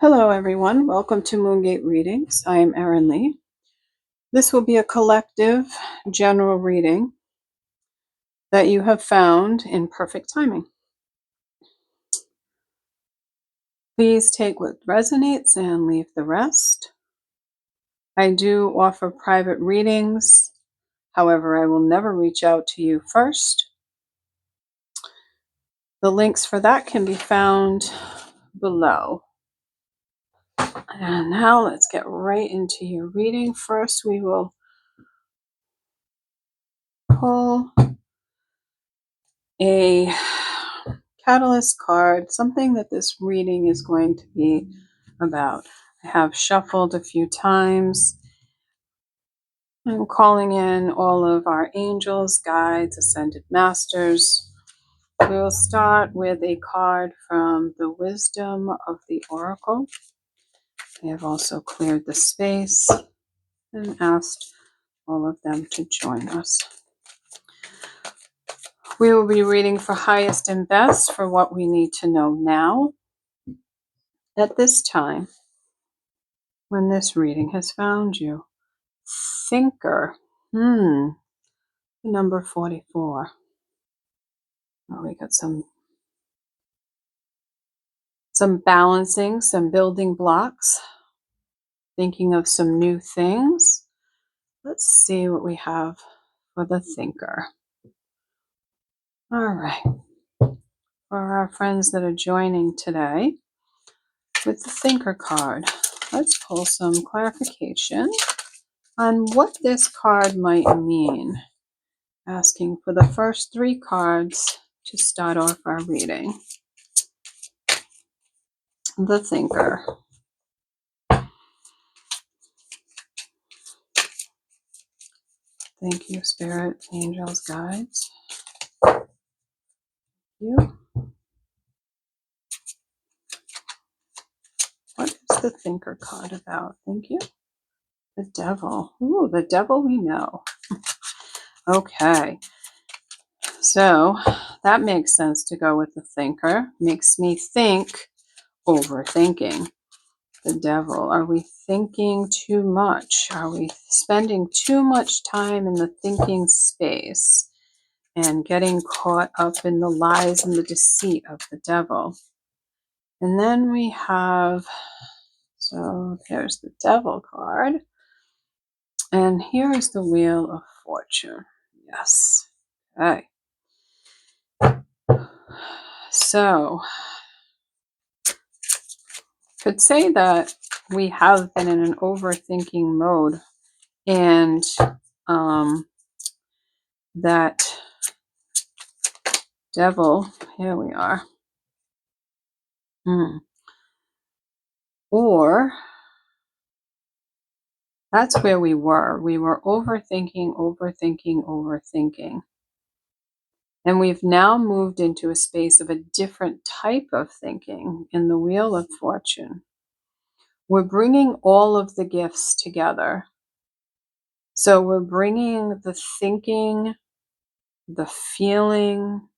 Hello, everyone. Welcome to Moongate Readings. I am Erin-Lee. This will be a collective general reading that you have found in perfect timing. Please take what resonates and leave the rest. I do offer private readings. However, I will never reach out to you first. The links for that can be found below. And now let's get right into your reading. First, we will pull a catalyst card, something that this reading is going to be about. I have shuffled a few times. I'm calling in all of our angels, guides, ascended masters. We will start with a card from the Wisdom of the Oracle. I have also cleared the space and asked all of them to join us. We will be reading for highest and best for what we need to know now at this time when this reading has found you. Thinker. Number 44. Oh, we got some balancing, some building blocks, thinking of some new things. Let's see what we have for the thinker. All right. For our friends that are joining today with the thinker card, let's pull some clarification on what this card might mean. Asking for the first three cards to start off our reading. The thinker. Thank you, Spirit, Angels, Guides. You. What is the thinker card about? Thank you. The devil. Ooh, the devil we know. Okay. So that makes sense to go with the thinker. Makes me think overthinking. The devil. Are we thinking too much? Are we spending too much time in the thinking space and getting caught up in the lies and the deceit of the devil? And then we have, so there's the devil card. And here is the Wheel of Fortune. Yes. Okay. So, could say that we have been in an overthinking mode, and that devil, here we are. Or that's where we were. We were overthinking. And we've now moved into a space of a different type of thinking in the Wheel of Fortune. We're bringing all of the gifts together. So we're bringing the thinking, the feeling,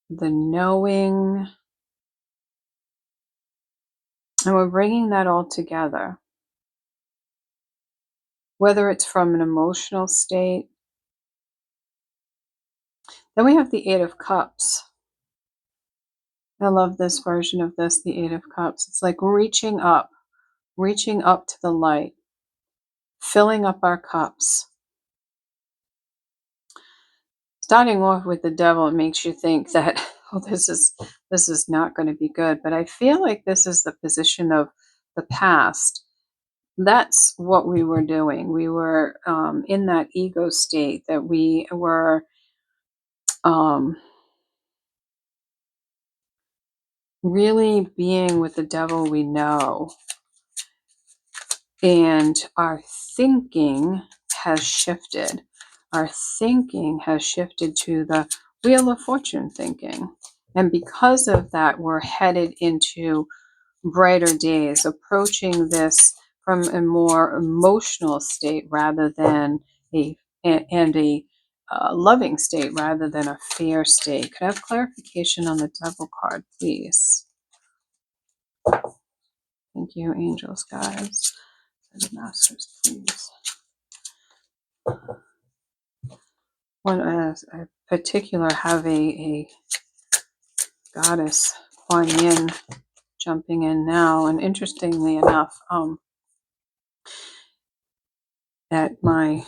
the knowing, and we're bringing that all together. Whether it's from an emotional state. Then we have the Eight of Cups. I love this version of this, the Eight of Cups. It's like reaching up to the light, filling up our cups. Starting off with the devil, it makes you think that, oh, this is not going to be good. But I feel like this is the position of the past. That's what we were doing. We were in that ego state that we were really being with the devil we know. And our thinking has shifted. Our thinking has shifted to the Wheel of Fortune thinking. And because of that, we're headed into brighter days, approaching this from a more emotional state rather than a loving state rather than a fear state. Could I have clarification on the devil card, please? Thank you, angels, guides, and masters, please. One as a particular have a goddess, Kuan Yin, jumping in now. And interestingly enough, at my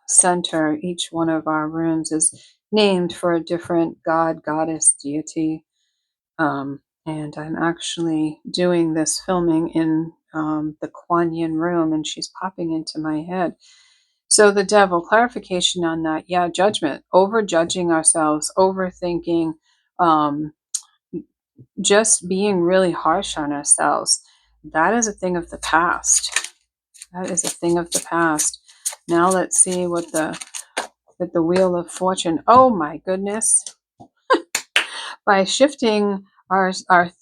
center, each one of our rooms is named for a different god, goddess, deity. And I'm actually doing this filming in the Kuan Yin room, and she's popping into my head. So the devil, clarification on that. Yeah, judgment, over judging ourselves, overthinking, just being really harsh on ourselves. That is a thing of the past. That is a thing of the past. Now let's see what with the Wheel of Fortune. Oh my goodness. By shifting our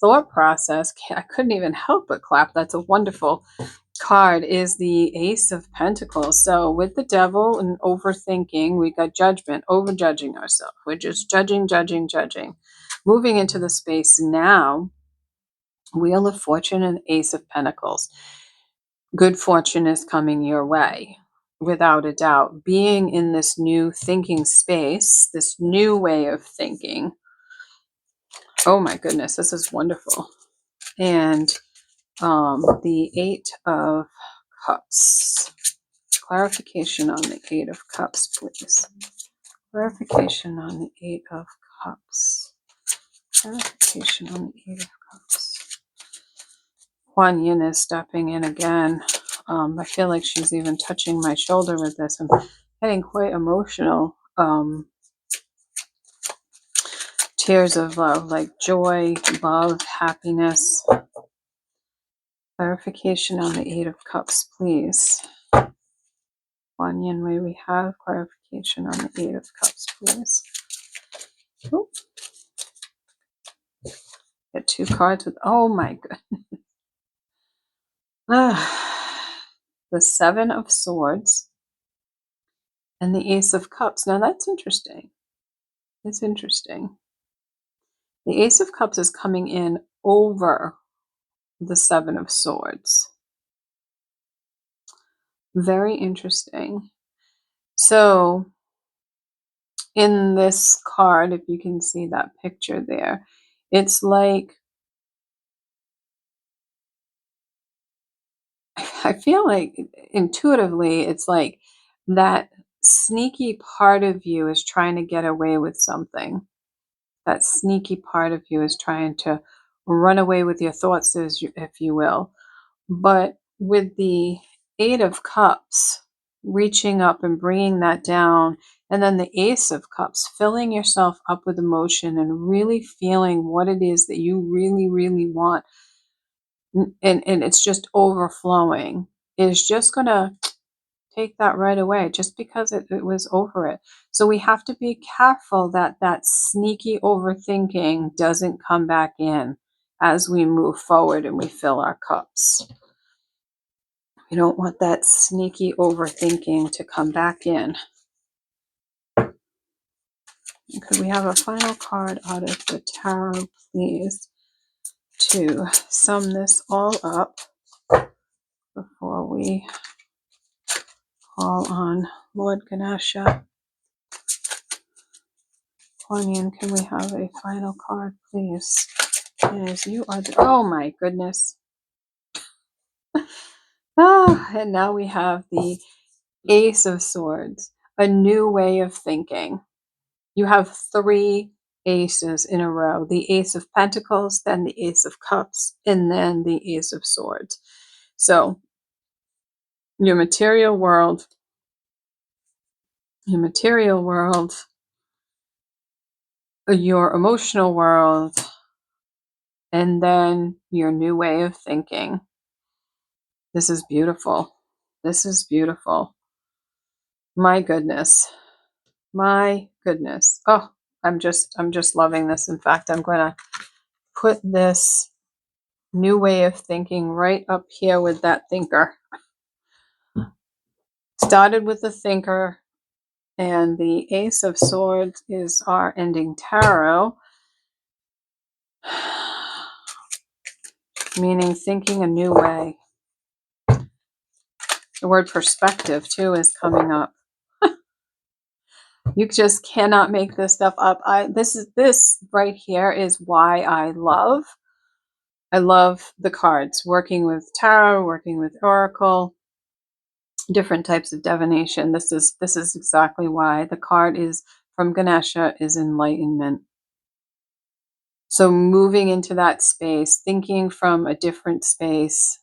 thought process, I couldn't even help but clap. That's a wonderful card, is the Ace of Pentacles. So with the devil and overthinking, we got judgment, overjudging ourselves. We're just judging, judging, judging. Moving into the space now, Wheel of Fortune and Ace of Pentacles. Good fortune is coming your way, without a doubt. Being in this new thinking space, this new way of thinking. Oh my goodness, this is wonderful. And the Eight of Cups. Clarification on the Eight of Cups, please. Clarification on the Eight of Cups. Clarification on the Eight of Cups. Kuan Yin is stepping in again. I feel like she's even touching my shoulder with this. I'm getting quite emotional. Tears of love, like joy, love, happiness. Clarification on the Eight of Cups, please. Kuan Yin, may we have clarification on the Eight of Cups, please. Ooh. Get two cards with, oh my goodness. The Seven of Swords and the Ace of Cups. Now that's interesting. It's interesting. The Ace of Cups is coming in over the Seven of Swords. Very interesting. So in this card, if you can see that picture there, it's like, I feel like intuitively, it's like that sneaky part of you is trying to get away with something. That sneaky part of you is trying to run away with your thoughts, if you will. But with the Eight of Cups, reaching up and bringing that down, and then the Ace of Cups, filling yourself up with emotion and really feeling what it is that you really, really want, and it's just overflowing, is just going to take that right away just because it was over it. So we have to be careful that that sneaky overthinking doesn't come back in as we move forward and we fill our cups. We don't want that sneaky overthinking to come back in. Could we have a final card out of the tarot, please, to sum this all up before we call on Lord Ganesha? Kuan Yin, can we have a final card, please? As you are, oh my goodness. And now we have the Ace of Swords, a new way of thinking. You have three aces in a row, the Ace of Pentacles, then the Ace of Cups, and then the Ace of Swords. So your material world, your emotional world, and then your new way of thinking. This is beautiful. This is beautiful. My goodness. My goodness. Oh, I'm just loving this. In fact, I'm going to put this new way of thinking right up here with that thinker. Started with the thinker, and the Ace of Swords is our ending tarot. meaning thinking a new way. The word perspective too is coming up. You just cannot make this stuff up. This right here is why I love the cards, working with tarot, working with oracle, different types of divination. This is exactly why the card is from Ganesha is enlightenment. So moving into that space, thinking from a different space.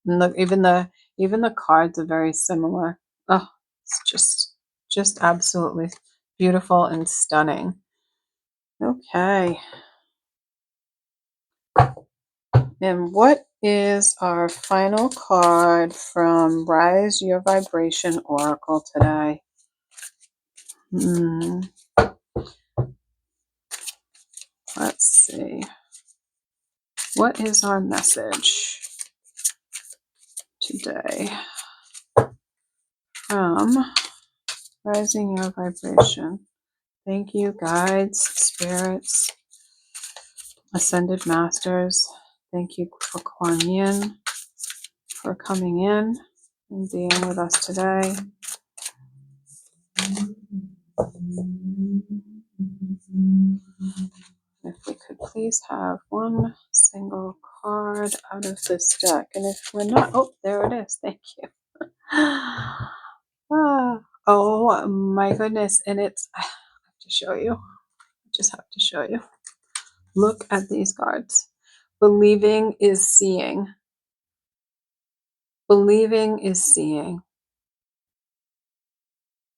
And look, even the cards are very similar. Oh, it's just absolutely beautiful and stunning. Okay. And what is our final card from Rise Your Vibration Oracle today? Let's see. What is our message today from Rising Your Vibration? Thank you, guides, spirits, ascended masters. Thank you for Kuan Yin for coming in and being with us today. If we could please have one single card out of this deck. And if we're not, oh, there it is. Thank you. Oh my goodness. And it's, I have to show you. I just have to show you. Look at these cards. Believing is seeing. Believing is seeing.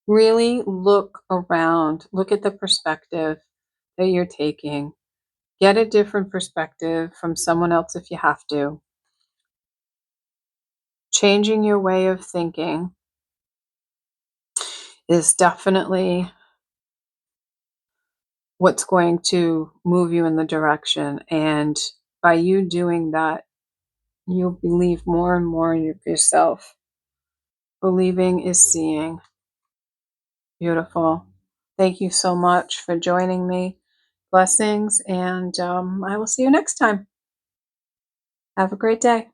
Really look around. Look at the perspective that you're taking. Get a different perspective from someone else if you have to. Changing your way of thinking is definitely what's going to move you in the direction. And by you doing that, you'll believe more and more in yourself. Believing is seeing. Beautiful. Thank you so much for joining me. Blessings, and I will see you next time. Have a great day.